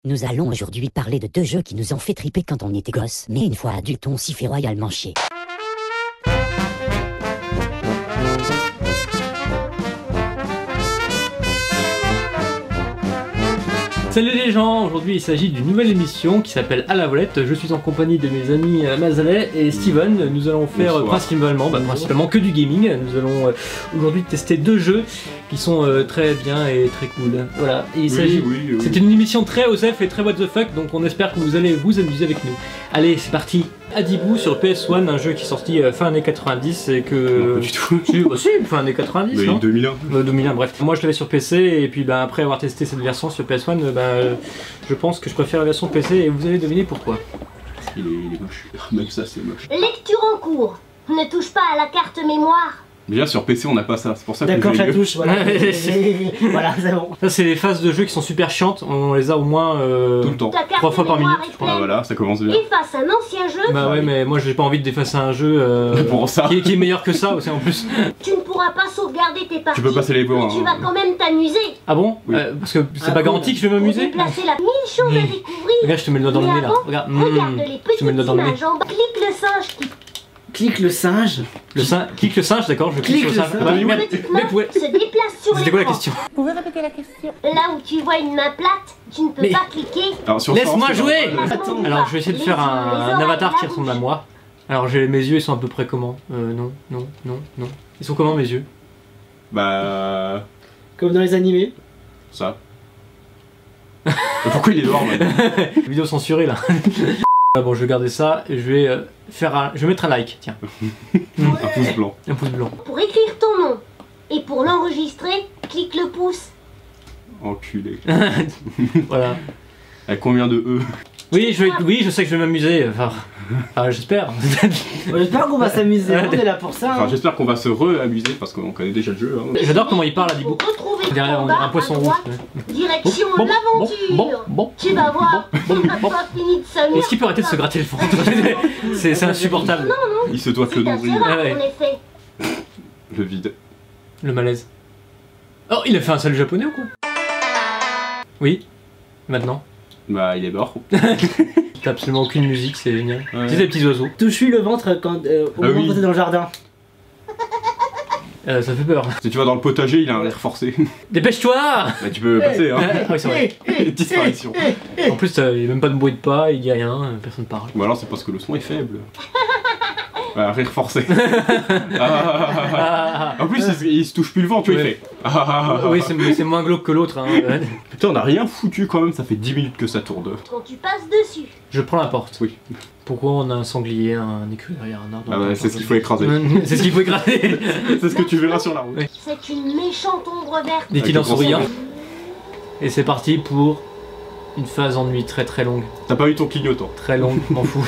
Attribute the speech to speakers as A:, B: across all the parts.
A: Nous allons aujourd'hui parler de deux jeux qui nous ont fait triper quand on était gosse, mais une fois adulte on s'y fait royalement chier.
B: Salut les gens, aujourd'hui il s'agit d'une nouvelle émission qui s'appelle À la volette. Je suis en compagnie de mes amis Mazalet et Steven. Nous allons faire principalement que du gaming. Nous allons aujourd'hui tester deux jeux qui sont très bien et très cool. Voilà, et il s'agit. C'est une émission très OSEF et très what the fuck, donc on espère que vous allez vous amuser avec nous. Allez, c'est parti. Adibou sur PS1, un jeu qui est sorti fin années 90 et que...
C: Non, pas du tout.
B: Si, fin années 90, non
C: 2001.
B: 2001, bref. Moi je l'avais sur PC et puis après avoir testé cette version sur PS1, je pense que je préfère la version PC et vous allez deviner pourquoi.
C: Parce qu'il est moche. Même ça c'est moche.
D: Lecture en cours. Ne touche pas à la carte mémoire.
C: Déjà sur PC on n'a pas ça, c'est pour ça que
E: d'accord,
C: je
E: ça touche, voilà. Voilà, c'est bon.
B: Ça c'est les phases de jeu qui sont super chiantes, on les a au moins
C: tout le temps.
B: 3 fois par minute, je crois.
C: Ah, voilà, ça commence bien.
D: Efface un ancien jeu.
B: Bah ouais, mais moi j'ai pas envie d'effacer un jeu
C: pour ça.
B: Qui est meilleur que ça aussi en plus.
D: Tu ne pourras pas sauvegarder tes parties.
C: Tu peux passer les voix.
D: Mais tu vas quand même t'amuser.
B: Ah bon
C: Oui.
B: Parce que c'est pas garanti que je vais m'amuser.
D: Pour déplacer la 1000 choses à découvrir.
B: Regarde, je te mets le doigt dans le nez là. Regarde,
D: Regarde les
B: je te
D: petites
B: mets le doigt dans le nez.
D: images en bas. Clique le singe qui
E: Clique le singe.
B: Clique le singe, d'accord, je clique sur le singe.
D: une petite main se déplace sur
B: C'était quoi la
D: l'écran.
B: question?
D: Vous pouvez répéter la question? Là où tu vois une main plate, tu ne peux pas cliquer.
B: Laisse-moi jouer.
E: Attends.
B: Alors je vais essayer de faire un avatar qui ressemble à moi. Alors mes yeux ils sont à peu près comment? Non. Ils sont comment mes yeux?
C: Bah...
E: Comme dans les animés.
C: ça. Mais pourquoi il est noir maintenant?
B: Vidéo censurée là. Bon, je vais garder ça et je vais je vais mettre un like, tiens.
C: Un pouce blanc.
B: Un pouce blanc.
D: Pour écrire ton nom et pour l'enregistrer, clique le pouce.
C: Enculé.
B: Voilà.
C: À combien de E?
B: Oui, je sais que je vais m'amuser. Enfin, j'espère.
E: J'espère qu'on va s'amuser, on est là pour ça.
C: Enfin, j'espère qu'on va se re-amuser parce qu'on connaît déjà le jeu. Hein.
B: J'adore comment il parle à Dibou.
D: Pour retrouver
B: Derrière,
D: en
B: on
D: bas,
B: dirait un poisson
D: à
B: rouge.
D: droite, direction l'aventure. Tu vas voir, il n'a pas fini de s'amuser.
B: Est-ce qu'il peut arrêter de se gratter le ventre? C'est insupportable.
C: Il se doit que le
D: C'est
C: nombril.
D: assez rare,
B: Ouais.
D: en effet.
C: Le vide.
B: Le malaise. Oh, il a fait un salut japonais ou quoi? Oui. Maintenant.
C: Bah il est mort.
B: T'as absolument aucune musique, c'est génial.
C: Ouais.
B: C'est des petits oiseaux.
E: Touche-lui le ventre quand, au moment où t'es dans le jardin.
B: Ça fait peur.
C: Si tu vas dans le potager, il a un air forcé.
B: Dépêche-toi!
C: Bah tu peux passer hein.
B: Ah oui, c'est vrai.
C: Disparition.
B: En plus, il n'y a même pas de bruit de pas, il dit rien, personne parle.
C: Ou alors c'est parce que le son est faible. Ouais, rire forcé. En plus il se touche plus le vent, tu vois, il fait.
B: Oui, c'est moins glauque que l'autre. Hein.
C: Putain, on a rien foutu quand même, ça fait 10 minutes que ça tourne.
D: Quand tu passes dessus.
B: Je prends la porte.
C: Oui.
B: Pourquoi on a un sanglier, un écureuil, un arbre?
C: Ah bah c'est ce qu'il faut écraser.
B: C'est ce qu'il faut écraser.
C: C'est ce que tu verras sur la route.
B: Oui.
D: C'est une méchante ombre verte.
B: Dit-il en
C: Avec le
B: souriant.
C: grand
B: Et c'est parti pour une phase ennui très très longue.
C: T'as pas eu ton clignotant.
B: Très longue, m'en fous.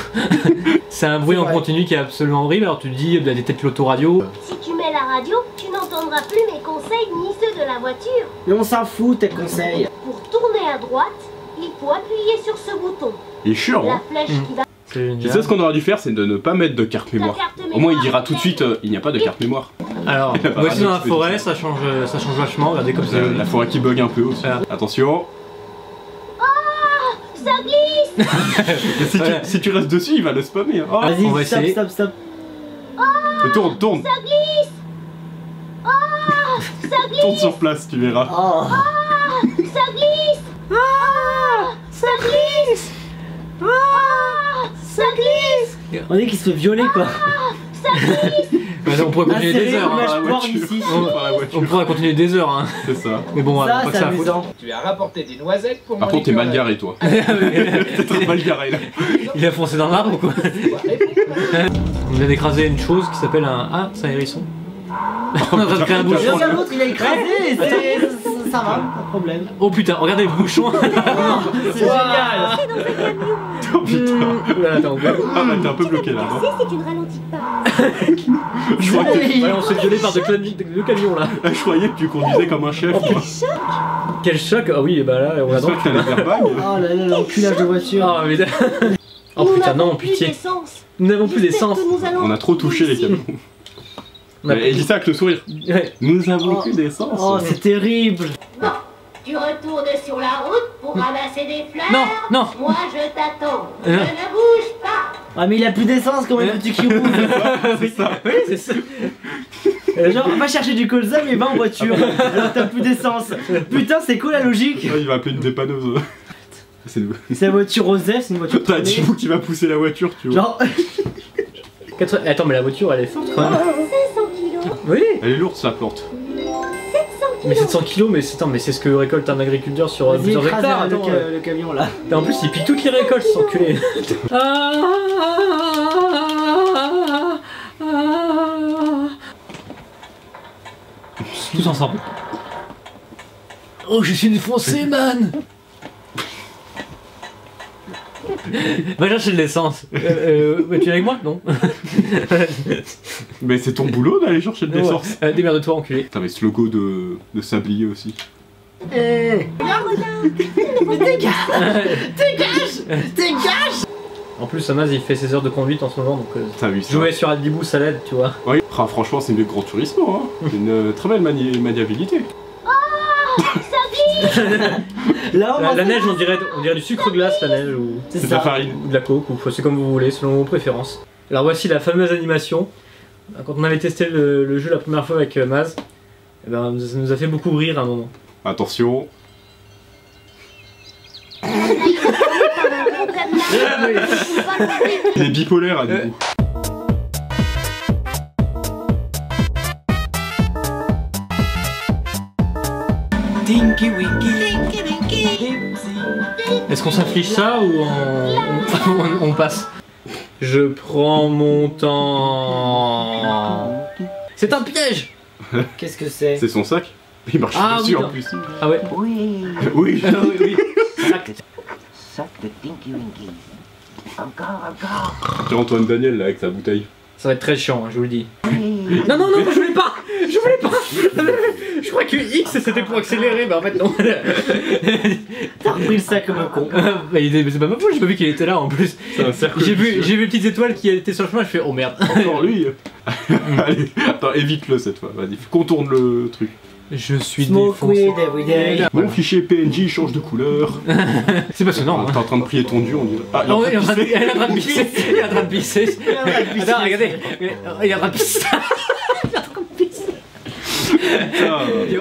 B: C'est un bruit en continu qui est absolument horrible. Alors tu te dis, il y a peut-être l'autoradio.
D: Si tu mets la radio, tu n'entendras plus mes conseils ni ceux de la voiture.
E: Mais on s'en fout, tes conseils.
D: Pour tourner à droite, il faut appuyer sur ce bouton.
C: Il est chiant
D: La
C: hein.
D: flèche qui va...
B: C'est génial.
C: Tu sais ce qu'on aurait dû faire, c'est de ne pas mettre de carte mémoire. Au moins il dira tout de suite, il n'y a pas de carte mémoire.
B: Alors,
C: La
B: voici dans la
C: radio, tu peux
B: forêt,
C: dire
B: ça change vachement. Regardez comme ça.
C: La forêt qui bug un peu aussi.
B: Voilà.
C: Attention.
D: Ça glisse.
C: Et si tu restes dessus, il va le spammer. Hein. Oh.
E: Vas-y,
B: on va essayer.
E: stop.
C: Tourne.
D: Ça glisse. Ça glisse.
C: Tourne sur place, tu verras.
E: Oh.
D: Ça glisse. Ça glisse. Ça glisse.
E: On dit qu'il se fait violer quoi.
B: On pourrait continuer des heures.
E: Image
B: Hein.
E: porn ici.
C: Par la voiture.
B: On pourrait continuer des heures. Hein.
C: C'est ça.
B: Mais bon, on va
E: Ça,
B: pas que
E: c'est
B: ça à foutre.
E: amusant.
F: Tu as rapporté des noisettes pour
C: Par
F: mon
C: contre, t'es mal
F: écureuil.
C: garé, toi. T'es très mal garé là.
B: Il a foncé dans l'arbre ou quoi? On vient d'écraser une chose qui s'appelle un... Ah, c'est un hérisson. On est en train de créer un bouchon.
E: Regarde l'autre, il a écrasé et ça va, pas de problème.
B: Oh putain, regardez le bouchon.
E: C'est génial.
C: Oh putain.
B: Oula, attends,
C: Ah bah t'es un peu bloqué là, non?
D: Si tu ne ralentis pas.
C: Je croyais que-
B: Ouais, on se fait violer par deux camions là.
C: je croyais que tu conduisais comme un chef. moi.
B: Quel choc. Ah oui, et bah là, on a
C: J'espère que t'as les airbags.
E: Oh là là, l'enculage de voiture.
B: Ah mais... Oh putain, non, pitié. Nous n'avons plus d'essence.
C: On a trop touché les camions.
B: On a
C: Et il dit ça avec le sourire.
B: Ouais.
C: Nous avons plus d'essence.
E: Oh, c'est terrible.
D: Bon, Tu retournes sur la route pour ramasser des fleurs.
B: Non, non.
D: Moi, je t'attends. Je ne bouge pas.
E: Ah mais il a plus d'essence, comment veux-tu qu'il roule?
C: C'est ça.
B: Oui, c'est ça.
E: Genre, va chercher du colza mais va en voiture. Alors t'as plus d'essence. Putain, c'est quoi la logique?
C: Il va appeler une dépanneuse. C'est
E: la voiture Osef, c'est une voiture
C: T'as
E: tournée.
C: Jimou qui va pousser la voiture, tu vois.
E: Genre,
B: Attends, mais la voiture elle est forte quand même.
D: 700 kilos.
B: Oui.
C: Elle est lourde sa plante.
D: 700
B: Mais 700 kilos, mais c'est ce que récolte un agriculteur sur
E: vas-y,
B: plusieurs
E: écrase
B: hectares.
E: le,
B: Attends,
E: le camion là.
B: Et en plus, il pique toutes les récoltes, cet enculé. Tous ensemble. Oh, je suis défoncé, man. Va chercher de l'essence. Tu es avec moi? Non.
C: Mais c'est ton boulot d'aller chercher de l'essence.
B: Démerde-toi, enculé.
C: T'avais ce logo de sablier aussi.
E: Mais dégage. Dégage.
B: En plus, Amaz il fait ses heures de conduite en ce moment, donc
C: T'as vu ça?
B: jouer sur Aldibou, ça l'aide, tu vois.
C: Oui, franchement, c'est mieux que Gran Turismo. Hein. Une très belle maniabilité.
E: Là, on
B: La neige, on dirait du sucre glace, la neige, ou
C: C'est de la farine.
B: de la coke, ou c'est comme vous voulez, selon vos préférences. Alors voici la fameuse animation. Quand on avait testé le jeu la première fois avec Maz, eh ben, ça nous a fait beaucoup rire à un moment.
C: Attention. Il est bipolaire à nouveau.
E: Tinky Winky.
B: Est-ce qu'on s'inflige ça ou on passe? Je prends mon temps. C'est un piège.
E: Qu'est-ce que c'est?
C: C'est son sac. Il marche
B: Ah,
C: dessus
B: oui,
C: en plus.
B: Ah ouais.
F: Oui,
C: Oui.
B: Oui.
F: sac de Tinky Winky. Encore.
C: C'est Antoine Daniel là avec sa bouteille.
B: Ça va être très chiant, hein, je vous le dis.
F: Oui.
B: Non, je voulais pas. Je crois que X c'était pour accélérer, mais en fait non.
E: T'as repris le sac comme un con.
B: C'est pas ma faute, j'ai pas vu qu'il était là en plus.
C: C'est un cercle.
B: J'ai vu les petites étoiles qui étaient sur le chemin, je fais oh merde.
C: Encore lui. Allez, attends, évite-le cette fois. Vas-y, contourne le truc.
B: Je suis
E: Smoke
B: défoncé.
E: weed every day.
C: Mon fichier PNJ change de couleur.
B: C'est passionnant.
C: T'es en train de prier ton dieu, on dirait. Ah,
B: Non, il est en train de pisser. Il est en train de pisser.
E: pisser.
B: Attends, regardez. Il est en train de pisser.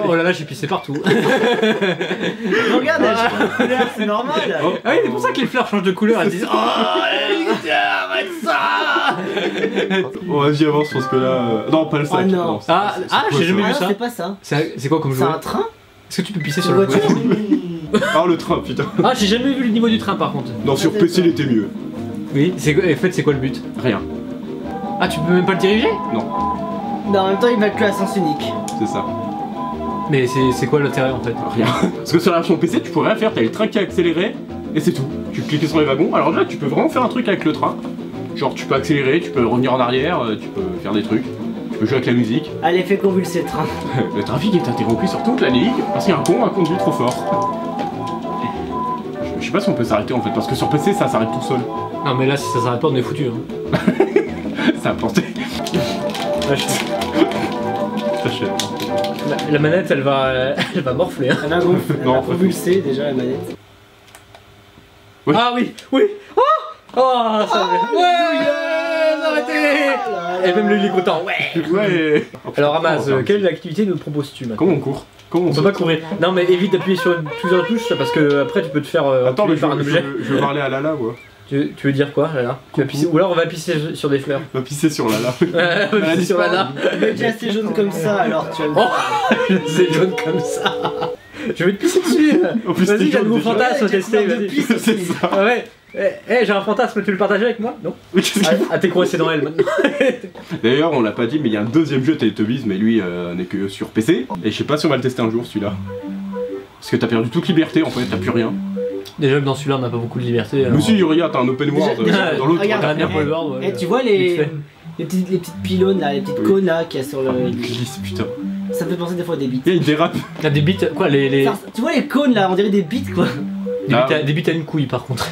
B: Oh là là, j'ai pissé partout.
E: Regarde, elle change de couleur, c'est normal.
B: Ah oui, c'est pour ça que les fleurs changent de couleur. Elles disent oh, arrête ça.
C: Bon, vas-y, avance parce que là. Non, pas le sac.
E: Oh non.
C: c'est-
B: Ah,
C: c'est
B: ah,
C: quoi,
B: j'ai jamais
C: ça
B: vu
E: Ah,
B: ça.
E: c'est pas ça.
B: C'est quoi comme
E: C'est
B: jouet?
E: un train?
B: Est-ce que tu peux pisser
E: Une
B: sur le
E: voiture?
B: jouet?
C: Ah, le train, putain.
B: Ah, j'ai jamais vu le niveau du train par contre.
C: Non, sur PC, il était mieux.
B: Oui, en fait, c'est quoi le but?
C: Rien.
B: Ah, tu peux même pas le diriger?
E: Non, en même temps, il va que à sens unique.
C: C'est ça.
B: Mais c'est quoi l'intérêt en fait?
C: Rien. Parce que sur la version PC, tu pourrais rien faire. T'as le train qui a accéléré et c'est tout. Tu cliques sur les wagons. Alors là, tu peux vraiment faire un truc avec le train. Genre, tu peux accélérer, tu peux revenir en arrière, tu peux faire des trucs. Tu peux jouer avec la musique.
E: Allez, fais convulser le train.
C: Le trafic est interrompu sur toute la ligne parce qu'il y a un con a conduit trop fort. Je sais pas si on peut s'arrêter en fait, parce que sur PC, ça s'arrête tout seul.
B: Non, mais là, si ça s'arrête pas, on est foutu. Hein.
C: Ça a planté.
B: Lâche. La manette, elle va morfler. Hein.
E: Elle a gonflé, elle
C: Non,
E: a
C: pas
E: convulsé déjà la manette.
C: Oui.
B: Ah oui, oui. Oh, oh ça va. Ouais, arrêtez. Et même lui, il est content. Ouais.
C: Ouais.
B: Alors, Amaz, quelle activité nous proposes-tu maintenant?
C: Comment on court? Comment
B: On peut pas courir. Non, mais évite d'appuyer sur plusieurs touches parce que après tu peux te faire
C: Attends, mais
B: enculer par un objet.
C: je veux parler à Lala, moi.
B: Tu veux dire quoi, là? Tu vas pisser. Ou alors on va pisser sur des fleurs.
C: On va pisser sur Lala.
B: On va pisser sur la lame.
E: Mais déjà c'est jaune comme ça, alors tu vas
B: Oh, c'est jaune comme ça. Je vais te pisser dessus.
C: En plus,
B: Vas-y,
C: t'es
B: j'ai un
C: jaune
B: nouveau
C: déjà.
B: fantasme à tester. Vas-y.
C: C'est ça.
B: Ah ouais. J'ai un fantasme, tu veux le partager avec moi? Non?
C: Mais qu'est-ce qu'il
B: Ah, t'es coincé dans elle maintenant.
C: D'ailleurs, on l'a pas dit, mais il y a un deuxième jeu Teletubbies, mais lui n'est que sur PC. Et je sais pas si on va le tester un jour celui-là. Parce que t'as perdu toute liberté en fait, t'as plus rien.
B: Déjà que dans celui-là on n'a pas beaucoup de liberté.
C: Mais si, regarde, t'as un open world
E: Déjà,
C: dans l'autre.
E: regarde,
B: T'as rien pour le board, ouais.
E: Eh, tu vois
B: Vite fait.
E: les petites pylônes là, les petites
C: Oui.
E: cônes là qu'il y a sur
C: Ah,
E: le.
C: il glisse, putain.
E: Ça me fait penser des fois à des bites.
C: Et il dérape.
B: T'as des bites, quoi, les
E: Tu vois les cônes là, on dirait des bites quoi.
C: Ah.
B: des bites à une couille par contre.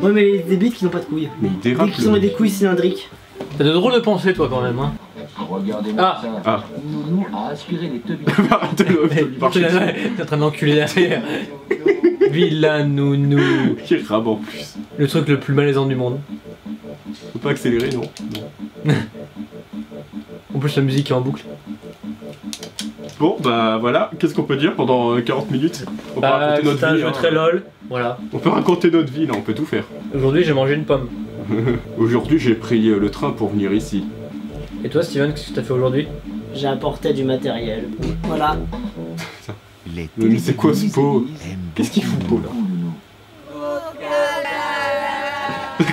E: Ouais, mais des bites qui n'ont pas de couilles.
C: Mais il dérape.
E: Dès qu'ils ont des couilles cylindriques.
B: T'as de drôles de pensées toi quand même, hein.
F: Regardez-moi
B: Ah.
F: ça.
C: Ah.
F: Nous
G: Arnaud a aspiré les teubis.
C: Arrête de marcher dessus.
B: T'es en train d'enculer derrière. Vilain nounou.
C: Qui rabe en plus.
B: Le truc le plus malaisant du monde.
C: Faut pas accélérer, non. Non.
B: En plus la musique est en boucle.
C: Bon, bah voilà, qu'est-ce qu'on peut dire pendant 40 minutes? On peut raconter notre
B: C'est un
C: vie.
B: jeu
C: Hein.
B: très lol. Voilà.
C: On peut raconter notre vie, là, on peut tout faire.
B: Aujourd'hui j'ai mangé une pomme.
C: Aujourd'hui, j'ai pris le train pour venir ici.
B: Et toi Steven, qu'est-ce que t'as fait aujourd'hui?
E: J'ai apporté du matériel. Voilà.
C: Mais c'est quoi ce pot? Qu'est-ce qu'il fout, pot là?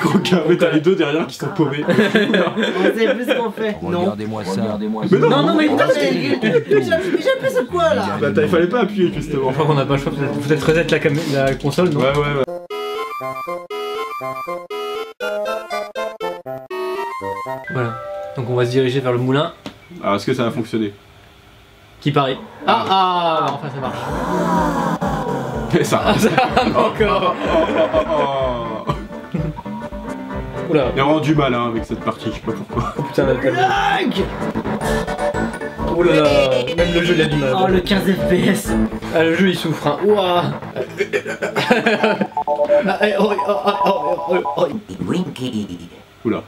C: Gros gars, mais t'as les deux derrière qui sont paumés.
E: On sait plus ce qu'on fait. Non.
G: Regardez-moi ça.
C: Mais non,
E: Non, mais putain, j'ai fait ce quoi là?
C: Bah, il fallait pas appuyer justement.
B: Je crois qu'on n'a pas le choix, peut-être reset la console, non?
C: Ouais.
B: Voilà. Donc on va se diriger vers le moulin.
C: Alors, est-ce que ça va fonctionner?
B: Qui parie. Ah enfin ça marche.
C: Mais ça.
B: Encore. Oula.
C: Il a rendu mal hein, avec cette partie, je sais pas pourquoi.
B: Oh putain la blague. Oh là là. Même le jeu il a du mal.
E: Oh le 15 FPS.
B: Ah le jeu il souffre hein. Ouah.
F: Winky.
C: Oula.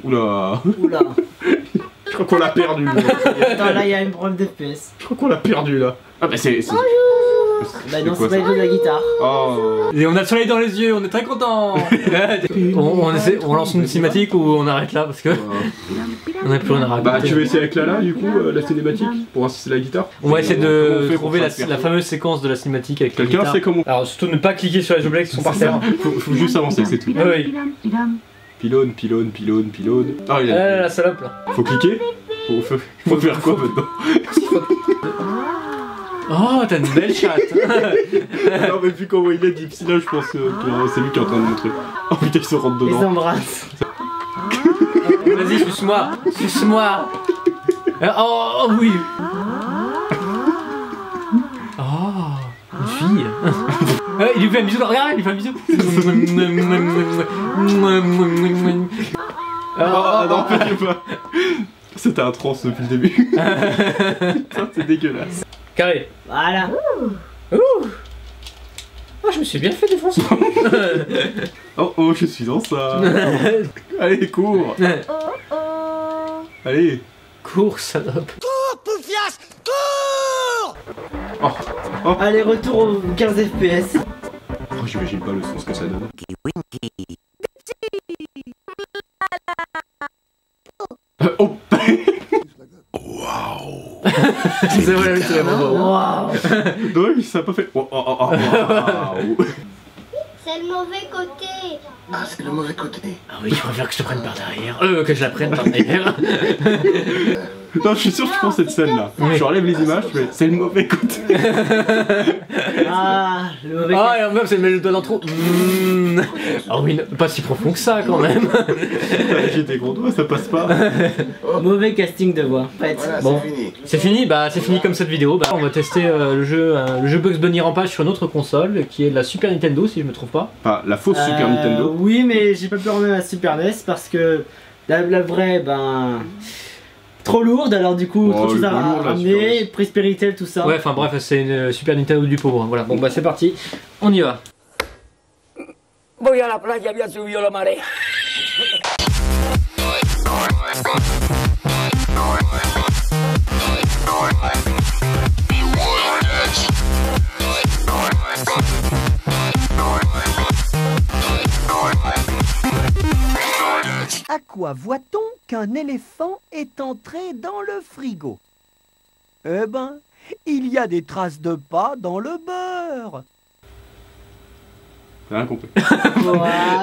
C: Oula.
E: Oula.
C: Je crois qu'on l'a perdu.
E: Attends, là il y a un problème d'FPS.
C: Je crois qu'on l'a perdu là. Ah bah c'est...
E: Bah non, c'est pas le jeu de la guitare.
C: Oh.
B: Et on a le soleil dans les yeux, on est très content. on lance une cinématique ou on arrête là parce que on n'a plus rien à raconter.
C: Bah tu veux essayer avec Lala du coup, la cinématique, pour voir si c'est la guitare?
B: On va essayer
C: Comment on
B: de
C: fait pour
B: trouver
C: faire
B: la
C: ce perso?
B: fameuse séquence de la cinématique avec la
C: Quelqu'un
B: guitare.
C: sait comment?
B: Alors surtout ne pas cliquer sur les objets qui sont par terre.
C: Faut juste avancer, c'est tout.
B: Ah oui.
C: Pylône. Ah il a...
B: La salope là.
C: Faut cliquer? Faut faire quoi maintenant?
B: Oh t'as une belle chatte.
C: Non mais vu comment il est Dipsy là je pense que c'est lui qui est en train de montrer. Oh putain il se rentre
E: Ils
C: dedans.
E: s'embrassent.
B: Vas-y suce-moi. Oh oui. Oh une fille. Il lui fait un bisou, regarde, il lui fait un bisou.
C: Ah non fais pas. C'était un trans depuis le début. Putain c'est dégueulasse.
B: Carré.
E: Voilà.
B: Oh, je me suis bien fait défoncer.
C: Oh je suis dans ça. Allez cours. Allez.
B: Cours, salope.
E: Allez, retour au 15 FPS.
C: Oh j'imagine pas le sens que ça donne.
F: Winky.
C: Oh.
B: C'est vrai, c'est vrai.
E: Waouh.
C: Non mais ça a pas fait. Oh.
D: C'est le mauvais côté.
F: Ah, c'est le mauvais côté.
B: Ah oui, je préfère que je te prenne par derrière. Que je la prenne par derrière.
C: Non je suis sûr que je prends cette scène là.
B: Oui.
C: Je relève les images, mais c'est le mauvais côté.
E: Ah, le mauvais
B: Ah, et en même, c'est le doigt dans le trou. Ah oui, pas si profond que ça quand même.
C: J'ai des gros doigts, ça passe pas.
E: mauvais casting de voix. En fait.
F: Voilà,
B: Bon.
F: c'est fini.
B: C'est fini, c'est fini comme cette vidéo. On va tester le jeu Bugs Bunny Rampage sur une autre console qui est la Super Nintendo si je me trompe pas.
C: Enfin, la fausse Super Nintendo.
E: Oui, mais j'ai pas pu remettre la Super NES parce que la vraie, trop lourde, alors du coup,
C: Oh,
E: trop de choses
C: elle est
E: à
C: pas lourde, la
E: ramener,
C: Super
E: prise Péritel, tout ça.
B: Ouais, enfin bref, c'est une Super Nintendo du pauvre. Voilà, bon c'est parti, on y va.
H: Voy a la playa, había subido la marea.
I: À quoi voit-on qu'un éléphant est entré dans le frigo? Eh ben, il y a des traces de pas dans le beurre.
C: J'ai rien compris.
E: Voilà.